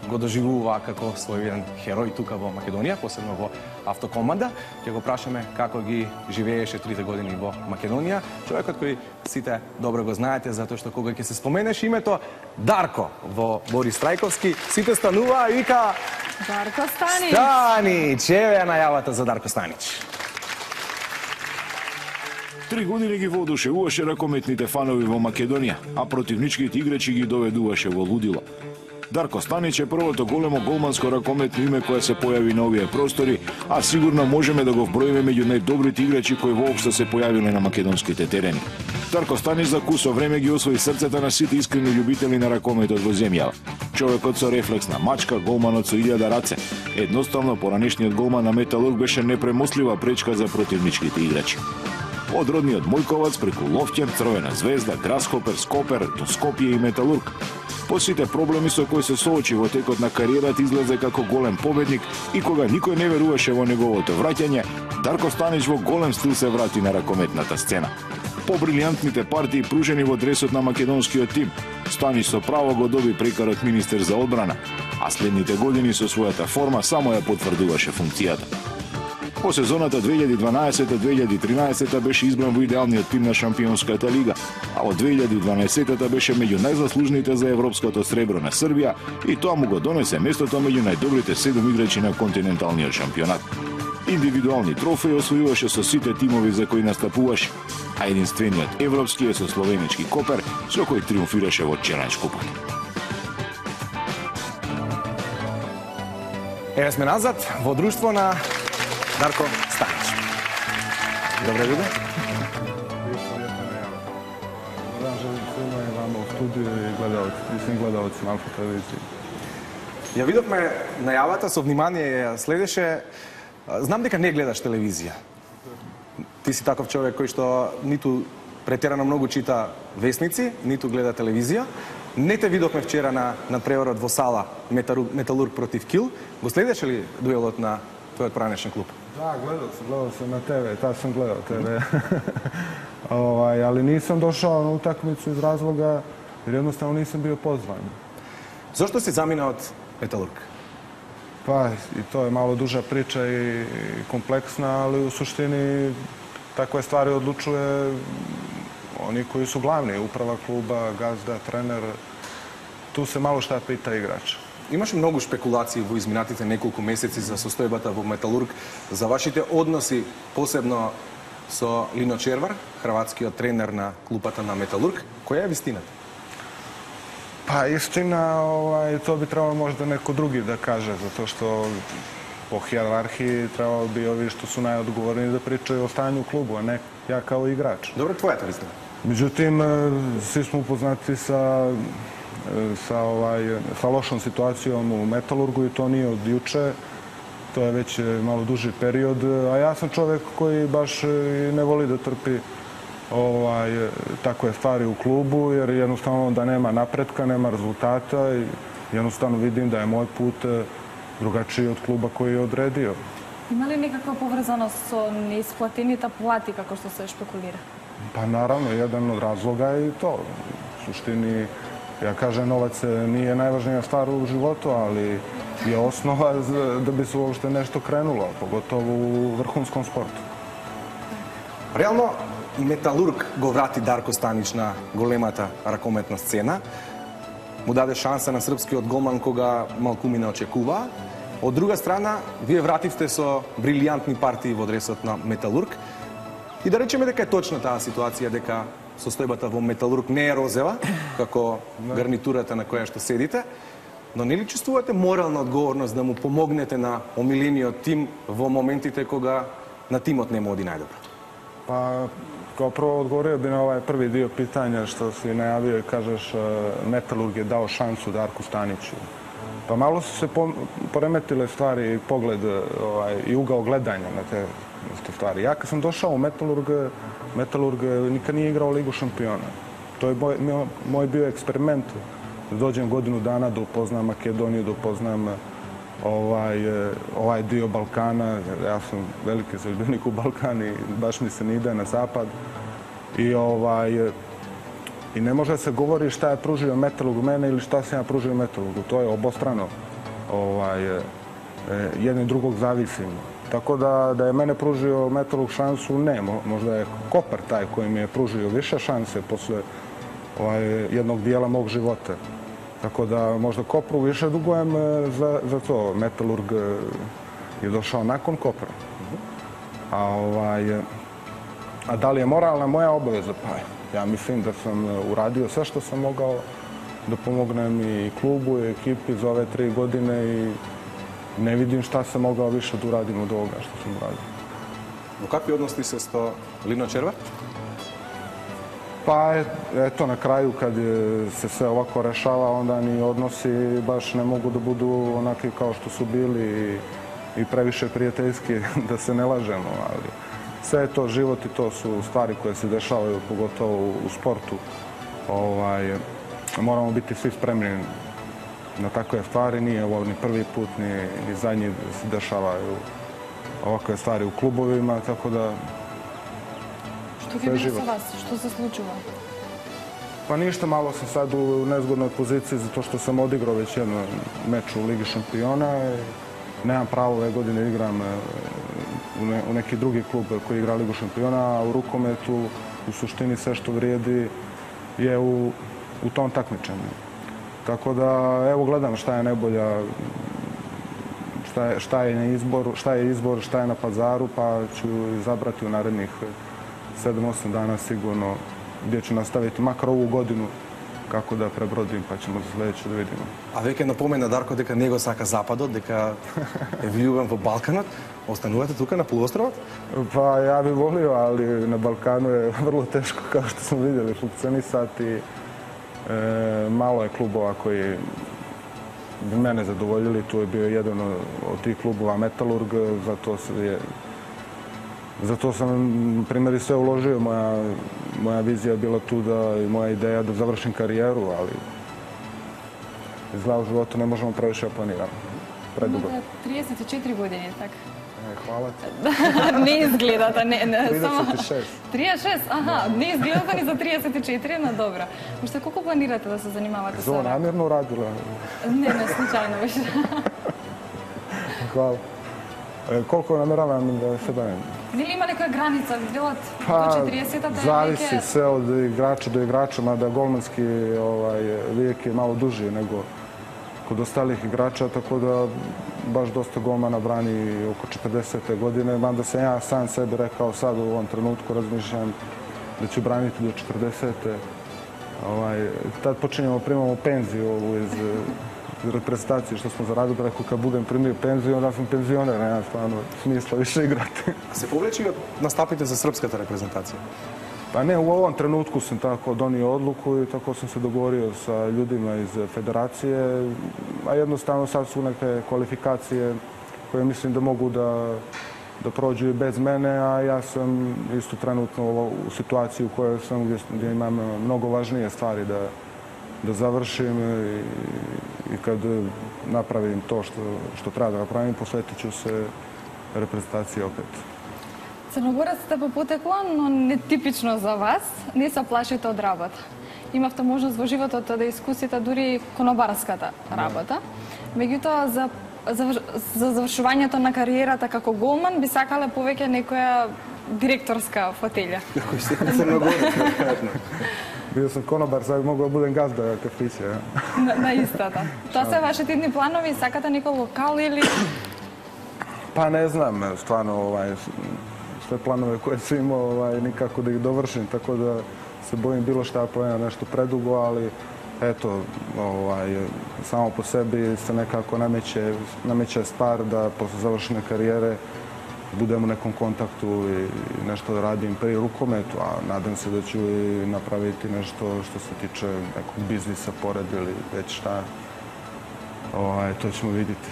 го доживува како свој еден херој тука во Македонија, посебно во Автокоманда. Ќе го прашаме како ги живееше 3 години во Македонија. Човекот кој сите добро го знаете, затоа што кога ќе се споменеш името Дарко во Борис Трајковски, сите станува и вика Дарко Станич. Станич, еве најавата за Дарко Станич. 3 години ги воодушевуваше ракометните фанови во Македонија, а противничките играчи ги доведуваше во лудило. Дарко Станич е првото големо голманско ракометно име кое се појави на овие простори, а сигурно можеме да го вброиме меѓу најдобрите играчи кои воопшто се појавиле на македонските терени. Дарко Станич за кусо време ги освои срцата на сите искрени љубители на ракометот во земјава. Човекот со рефлексна мачка, голманот со 1000 раце. Едноставно, поранешниот голман на Металург беше непремослива пречка за противничките играчи. Од родниот Мојковац преку Ловќен, Црвена звезда, Грасхопер, Скопер до Скопје и Металург. По сите проблеми со кои се соочи во текот на кариерата излезе како голем победник и кога никој не веруваше во неговото враќање, Дарко Станич во голем стил се врати на ракометната сцена. По брилијантните партии пружени во дресот на македонскиот тим, Станич со право го доби прекарот министер за одбрана, а следните години со својата форма само ја потврдуваше функцијата. По сезоната 2012-2013 беше избран во идеалниот тим на Шампионската лига, а од 2012 беше меѓу најзаслужните за европското сребро на Србија и тоа му го донесе местото меѓу најдобрите 7 играчи на континенталниот шампионат. Индивидуални трофеи освојуваше со сите тимови за кои настапуваше, а единствениот европски е со словенички Копер, со кој триумфираше во Челендж купот. Еве сме назад во друштво на Дарко Станич. Добре виде. Добре, želim svima i vama u studiju i svim gledalcima Alfa televizije. Ја видовме најавата, со внимание ја следеше. Знам дека не гледаш телевизија. Ти си таков човек кој што ниту претерано многу чита весници, ниту гледа телевизија. Не те видовме вчера на надпреварот во сала Металург против Кил. Го следеше ли дуелот на твојот поранешен клуб? Da, gledao sam na TV, tad sam gledao TV. Ali nisam došao na utakmicu iz razloga jer jednostavno nisam bio pozvan. Зошто си замина од Металург? Pa i to je malo duža priča i kompleksna, ali u suštini takve stvari odlučuje oni koji su glavni, uprava kluba, gazda, trener. Tu se malo šta pita igrač. Имаше многу шпекулации во изминатите неколку месеци за состојбата во Металург, за вашите односи, посебно со Лино Червар, хрватскиот тренер на клупата на Металург. Која е вистината? Pa istina, to bi trebalo možda neko drugi da kaže, zato što po hijerarhiji trebalo bi ovi što su najodgovorniji da pričaju o stanju u klubu, a ne ja kao igrač. Dobro, твојата вистина. Međutim, svi smo upoznati sa lošom situacijom u Metalurgu i to nije od juče, to je već malo duži period, a ja sam čovjek koji baš ne voli da trpi takve stvari u klubu, jer jednostavno da nema napretka, nema rezultata i jednostavno vidim da je moj put drugačiji od kluba koji je odredio. Има ли некаква поврзаност со неисплатените плати, како што се шпекулира? Pa naravno, jedan od razloga je i to. U suštini, ja kažem, novac nije najvažnija stvar u životu, ali je osnova da bi se uopšte nešto krenulo, pogotovo u vrhunskom sportu. Реално, Металург го врати Дарко Станич на големата ракометна сцена. Му даде шанса на српскиот голман кога малку не очекуваа. Од друга страна, вие вративте со брилијантни партии во дресот на Металург. И да речеме дека е точна таа ситуација, дека состојбата во Металург не е розева, како гарнитурата на која што седите, но не ли чувствувате морална одговорност да му помогнете на омилениот тим во моментите кога на тимот не му оди најдобро? Pa, kao prvo odgovorio bi na ovaj prvi dio pitanja što si najavio i kažeš Metalurg je dao šansu Darku Staniću. Pa malo su se poremetile stvari i pogled i ugao gledanja na te stvari. Ja kad sam došao u Metalurg nikad nije igrao Ligu šampiona. To je moj bio eksperiment. Da dođem godinu dana da upoznam Makedoniju, da upoznam ovaj dio Balkana. Ja sam veliki zaljubljenik u Balkan i baš mi se ne ide na zapad. I I ne može se govori šta je pružio Metalurg mene ili šta sam ja pružio Metalurgu. To je obostrano. Jedni drugog zavisimo. Tako da je mene pružio Metalurg šansu, ne. Možda je Koper taj koji mi je pružio više šanse posle jednog dijela mog života. Tako da možda Kopru više dugujem za to. Metalurg je došao nakon Kopra. A da li je moralna moja obaveza? Pa ja mislim da sam uradio sve što sam mogao da pomognem i klubu i ekipi za ove 3 godine i ne vidim šta sam mogao više da uradim od ovoga što sam uradio. U kakvi odnosi se s to Lino Červar? Pa eto, na kraju kad se sve ovako rešava, onda ni odnosi baš ne mogu da budu onaki kao što su bili i previše prijateljski, da se ne lažemo, ali sve je to život i to su stvari koje se dešavaju, pogotovo u sportu. Moramo biti svi spremni na takve stvari, nije ovo ni prvi put, ni zadnji se dešavaju ovakve stvari u klubovima, tako da Što je bilo sa vas? Što se slučilo? Pa ništa, malo sam sad u nezgodnoj poziciji zato što sam odigrao već jedno meč u Ligi šampiona. Nemam pravo ove godine igram u neki drugi klub koji igra Ligu šampiona, a u rukometu u suštini sve što vrijedi je u tom takmičenju. Tako da, evo, gledam šta je najbolja, šta je izbor, šta je na pazaru, pa ću izabrati u narednih 7-8 dana sigurno gdje ću nastaviti makar ovu godinu kako da prebrodim, pa ćemo za sljedeću da vidimo. A веќе напомена Дарко дека не го сака Западот, дека е влюбен во Балканот. Останувате тука на полуостровот? Pa ja bih volio, ali na Balkanu je vrlo teško, kao što smo vidjeli, funkcionisati. Malo je klubova koji bi mene zadovoljili. Tu je bio jedan od tih klubova Metalurg, zato sam, primjer, i sve uložio. Moja vizija je bila tu i moja ideja da završim karijeru, ali izgleda u životu ne možemo previše da planiramo. Predugo. Imate 34 godine, tako? Hvala ti. Ne izgledate, 36. 36? Aha, ne izgledate ni za 34, no dobro. Možda koliko planirate da se zanimavate sa... Ovo namjerno uradila? Ne, slučajno više. Hvala. Koliko namjeravam da se bavim? Ili ima neka granica, delat do 40-a? Zavisi sve od igrača do igrača, mada golmanski vijek je malo duži nego kod ostalih igrača, tako da baš dosta golmana brani oko 40. godine, mada sam ja sam sebi rekao sad u ovom trenutku, razmišljam da ću braniti do 40. Tad počinjemo, primamo penziju iz reprezentacije što smo zaradili, rekao kad budem primio penziju, onda sam penzioner, nema stvarno smisla više igrati. A se povleči da nastapite za srpskата reprezentacija? Pa ne, u ovom trenutku sam tako donio odluku i tako sam se dogovorio sa ljudima iz federacije, a jednostavno sad su neke kvalifikacije koje mislim da mogu da prođu i bez mene, a ja sam isto trenutno u situaciji u kojoj sam gdje imam mnogo važnije stvari da završim i kad napravim to što treba da napravim, posvetit ću se reprezentaciji opet. Црногорец сте по потекло, но нетипично за вас. Не се плашите од работа. Имавте можност во животот да искусите дури конобарската работа. Меѓутоа, за завршувањето на кариерата како голман би сакале повеќе некоја директорска фотелја. Кој сте Црногорец, веројатно. Bio sam konobar, sad mogu da budem gazda kafića. На истата. Тоа се вашите идни планови? Сакате некој локал или... Pa ne znam, stvarno, sve planove koje sam imao, nikako da ih dovršim, tako da se bojim bilo šta planira nešto predugo, ali eto, samo po sebi se nekako nameće stvar da posle završene karijere budem u nekom kontaktu i nešto da radim pri rukometu, a nadam se da ću i napraviti nešto što se tiče nekog biznisa pored ili već šta. To ćemo vidjeti.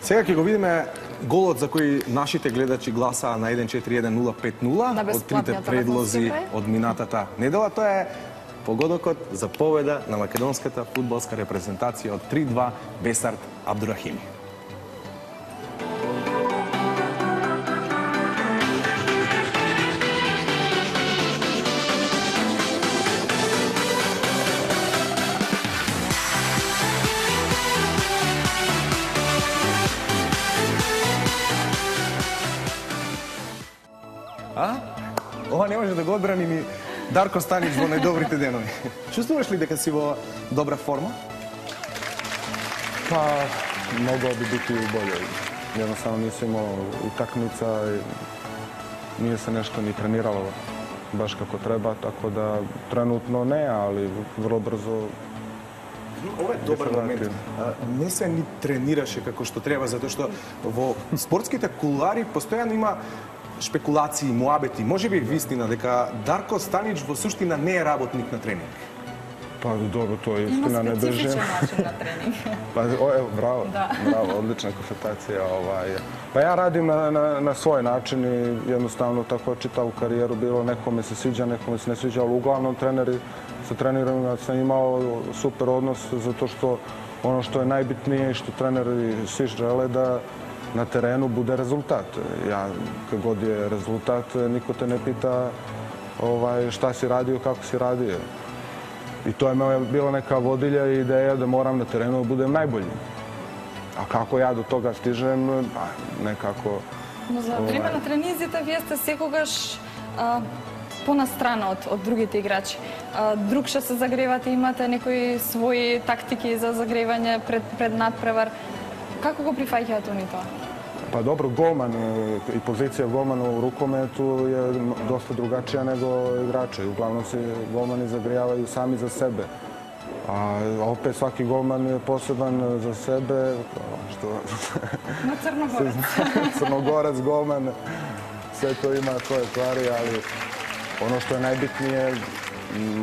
Сега ќе го видиме голот за кој нашите гледачи гласаа на 141050 од трите предлози од минатата недела. Тоа е погодокот за победа на македонската фудбалска репрезентација од 3-2 Бесарт Абдурахими. А? Ова не може да го одбрани ни Дарко Станич во најдобрите денови. Чувствуваш ли дека си во добра форма? Pa, mogao bi biti i bolje. Jednostavno nisam imao utakmica i nije se nešto ni treniralo baš kako treba, tako da trenutno ne, ali vrlo brzo. Ова е добар момент. Не се ни тренираше како што треба, затоа што во спортските кулуари постојано има шпекулации, муабети. Може би вистина дека Дарко Станич во суштина не е работник на тренинг. Pa dobro, to je istina, ne držim. Има специфичен начин на тренинг. Pa, evo, bravo, bravo, odlična konstatacija. Pa ja radim na svoj način i jednostavno tako čitavu karijeru bilo, nekome se sviđa, nekome se ne sviđa, ali uglavnom treneri sa trenerom sam imao super odnos zato što ono što je najbitnije i što treneri svi žele da na terenu bude rezultat. Ja, kad god je rezultat, niko te ne pita šta si radio, kako si radio. I to je bila neka vodilja i ideja da moram na terenu da budem najbolji. A kako ja do toga stižem, nekako... Но за време на тренизите вие сте секогаш понастрана од другите играчи. Друг ще се загревате, имате некои своји тактики за загревање пред надпревар. Како го прифаќаат они тоа? Pa dobro, golman i pozicija golmana u rukometu je dosta drugačija nego igrača. Uglavnom se golmani zagrijavaju sami za sebe. A opet svaki golman je poseban za sebe. Na Crnogorac. Crnogorac, golman, sve to ima svoje stvari, ali ono što je najbitnije,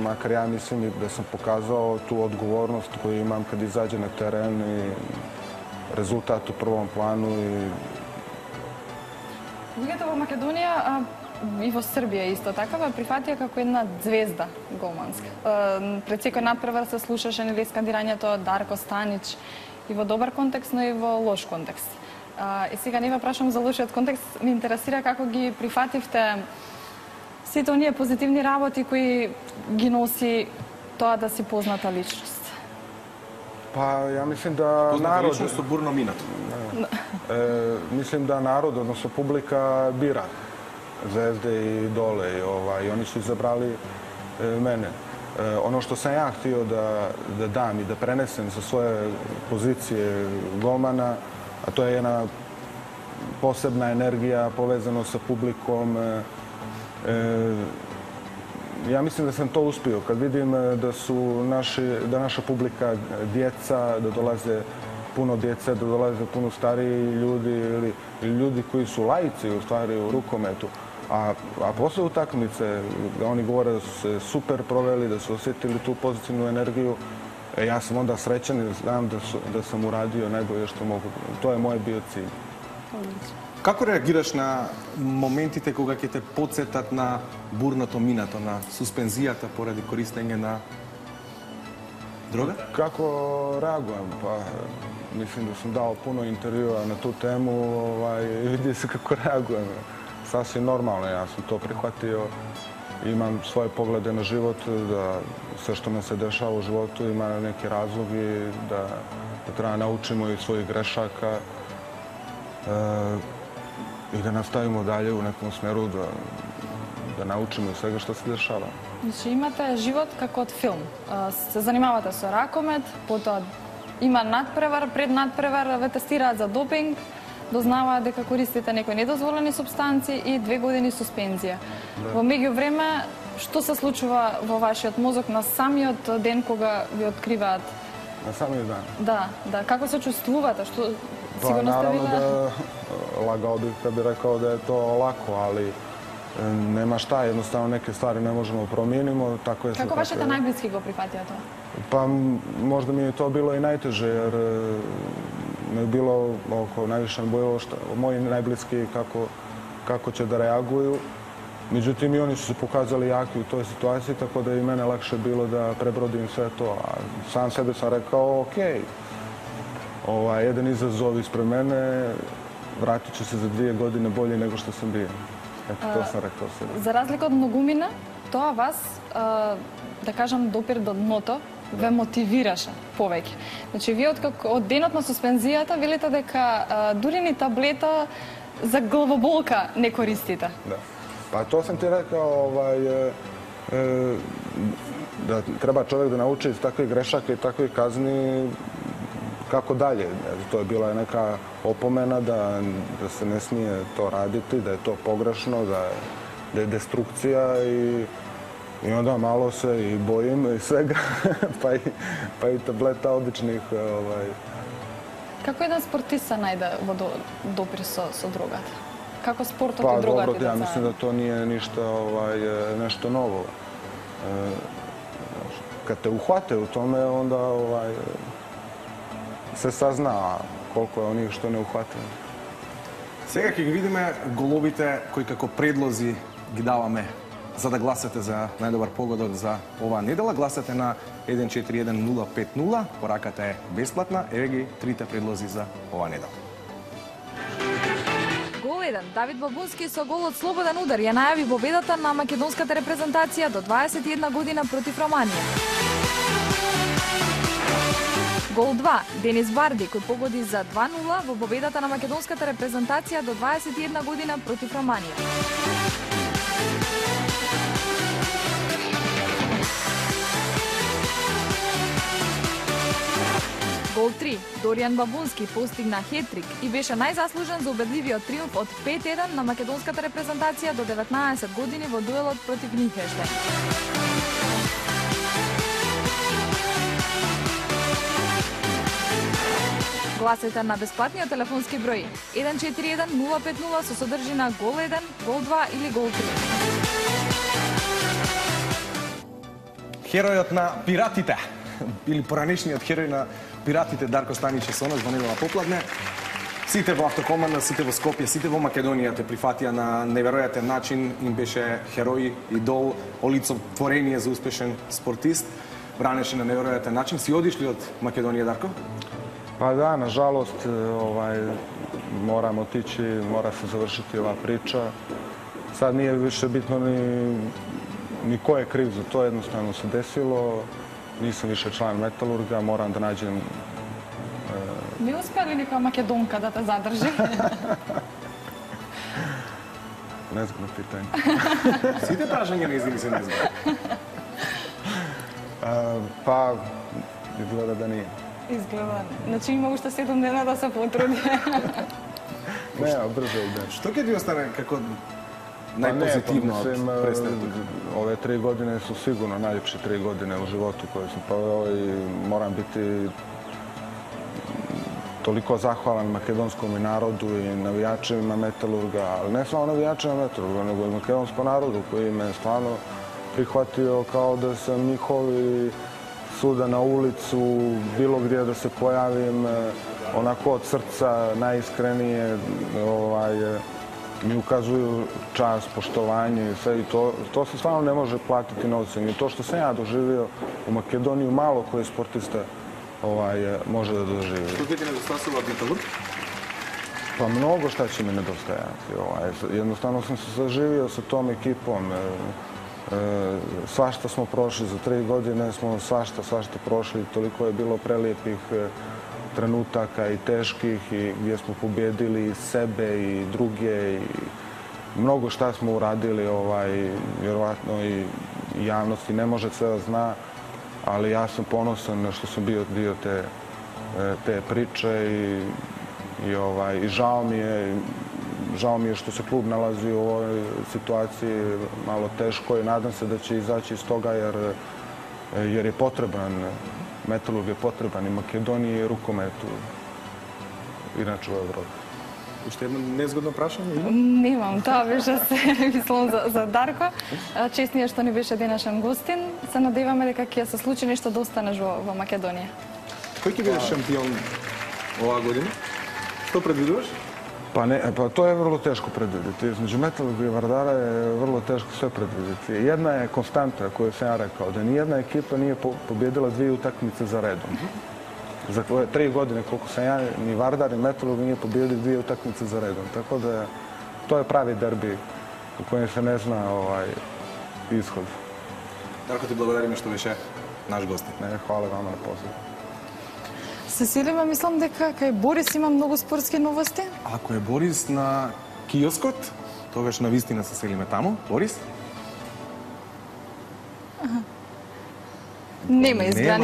makar ja mislim da sam pokazao tu odgovornost koju imam kad izađe na teren i rezultat u prvom planu i... Луѓето во Македонија и во Србија исто така ве прифатија како една звезда голманска. Пред секој надпревар се слушаше нели скандирањето Дарко Станич и во добар контекст, но и во лош контекст. И сега не ве прашам за лошиот контекст, ме интересира како ги прифативте сите оние позитивни работи кои ги носи тоа да си позната личност. Pa ja mislim da narod... Ličnost od burno minato. Mislim da narod, odnosno publika, bira zvezde i idole i oni su izabrali mene. Ono što sam ja htio da dam i da prenesem sa svoje pozicije golmana, a to je jedna posebna energija povezano sa publikom. Ja mislim da sam to uspio. Kad vidim da naša publika, djeca, da dolaze puno djece, da dolaze puno stariji ljudi ili ljudi koji su laici u stvari u rukometu, a posle utakmice da oni govore da su se super proveli, da su osjetili tu pozitivnu energiju, ja sam onda srećan i znam da sam uradio najbolje što mogu. To je moj bio cilj. Како реагираш на моментите кога ќе те подсетат на бурното минато, на суспензијата поради користење на дрога? Kako reagujem? Pa mislim da sam dao puno intervjua na tu temu i vidi se kako reagujem. Sasvim normalno, ja sam to prihvatio. Imam svoje poglede na život, da sve što nam se dešava u životu ima neki razlog i da treba naučimo iz svojih grešaka i da nastavimo dalje u nekom smeru, da naučimo svega što se dešava. Значи имате живот како од филм. Се занимавате со ракомет, потоа има надпревар, пред надпревар ве тестираат за допинг, дознаваат дека користите некои недозволени супстанции и 2 години суспензија. Во меѓувреме, што се случува во вашиот мозок на самиот ден кога ви откриваат? Na samim dan? Да. Како се чувствувате? Што Pa naravno da lagao bih kad bih rekao da je to lako, ali nema šta, jednostavno neke stvari ne možemo promijenimo. Kako vašите najbliski go prihvatio to? Pa možda mi je to bilo i najteže, jer me je bilo najviše me bojilo moji najbliski kako će da reaguju. Međutim, i oni su se pokazali jaki u toj situaciji, tako da je i mene lakše bilo da prebrodim sve to. A sam sebi sam rekao, okej, jedan izazov ispred mene, vratit ću se za 2 godine bolje nego što sam bio. Eto, to sam rekao sebi. За разлика од многумина, тоа вас, да кажам, допир до дното, ве мотивираше повеќе. Значи, вие од денот на суспензијата велите дека дури ни таблета за главоболка не користите. Да. Pa to sam ti rekao, da treba čovjek da nauči iz takvih grešaka i takvih kazni kako dalje. To je bila neka opomena da se ne smije to raditi, da je to pogrešno, da je destrukcija i onda malo se i bojim i svega, pa i tableta običnih. Како еден спортист се најде во допир со другата? Како спортот и другата? Pa dobro, ja mislim da to nije nešto novo. Kad te uhvate u tome, onda se sazna koliko je onih što ne uhvate. Сега ќе ги видиме головите кои како предлози ги даваме за да гласате за најдобар погодок за оваа недела. Гласате на 141050. Пораката е бесплатна. Еве ги трите предлози за оваа недела. Гол 1. Давид Бабунски со гол од слободен удар ја најави победата на македонската репрезентација до 21 година против Романија. Гол 2. Денис Барди кој погоди за 2-0 во победата на македонската репрезентација до 21 година против Романија. Гол 3. Доријан Бабунски постигна хетрик и беше најзаслужен за убедливиот триумф од 5-1 на македонската репрезентација до 19 години во дуелот против Лихтенштеин. Гласете на бесплатниот телефонски број 141050 со содржина гол 1, гол 2 или гол 3. Херојот на пиратите, или поранешниот херој на пиратите Дарко Станич е со нас во недела попладне. Сите во Автокоманда, сите во Скопје, сите во Македонија те прифатија на неверојатен начин. Им беше херој, идол, олицотворение за успешен спортист. Бранеше на неверојатен начин. Си одиш ли од Македонија, Дарко? Pa da, nažalost, moram otići, mora se završiti ova priča. Sad nije više bitno ni ko je kriv za to, jednostavno se desilo. Nisam više član Metalurga, moram da nađem... Не успя ли нека македонка да те задржи? Nezgodno pitanje. Сите прашања неизгини се незгодни. Pa, izgleda da nije. Изгледа. Значи има уште 7 дена да се потруди. Ne, brzo ide. Што ќе ти остане како најпозитивно од представата? Ove 3 godine su sigurno najljepše 3 godine u životu koje sam proveo i moram biti toliko zahvalan makedonskom i narodu i navijačima Metalurga, ali ne samo navijačima Metalurga, nego i makedonskom narodu koji me stvarno prihvatio kao da sam njihov i svuda na ulicu, bilo gdje da se pojavim, onako od srca, najiskrenije, mi ukazuju čast, poštovanje i sve i to se stvarno ne može platiti novcem. I to što sam ja doživio u Makedoniju, malo koji sportista može da doživi. Што ќе ти недостасува од Металург? Pa mnogo šta će mi nedostajati. Jednostavno sam se zaživio sa tom ekipom. Svašta smo prošli, za 3 godine smo svašta prošli. Toliko je bilo prelijepih trenutaka i teških i gdje smo pobjedili sebe i druge i mnogo šta smo uradili, vjerovatno i javnosti ne može sve da zna, ali ja sam ponosan što sam bio dio te priče i žao mi je što se klub nalazi u ovoj situaciji malo teško i nadam se da će izaći iz toga jer je potreban, Metalurg je potreban i Makedoniji i rukometu, inače u Evropi. Уште едно незгодно прашање? Немам, тоа беше се, мислам, за Дарко. Честнија што ни беше денешен гостин. Се надеваме дека ќе се случи нешто да останеш во Македонија. Кој ќе биде шампион оваа година? Што предвидуваш? Pa to je vrlo teško predvidjeti. Između Metalurga i Vardara je vrlo teško sve predvidjeti. Jedna je konstanta koju sam ja rekao, da nijedna ekipa nije pobjedila 2 utakmice za redom. Za 3 godine koliko sam ja, ni Vardar ni Metalurg nije pobjedili 2 utakmice za redom. Tako da to je pravi derbi u kojem se ne zna ishod. Дарко, ти благодариме што беше наш гостин. Hvala vama na pozivu. Сесилиме, мислам дека кај Борис има многу спортски новости. Ако е Борис на киоскот, Тогаш на вистина се селиме таму. Борис? Нема избрани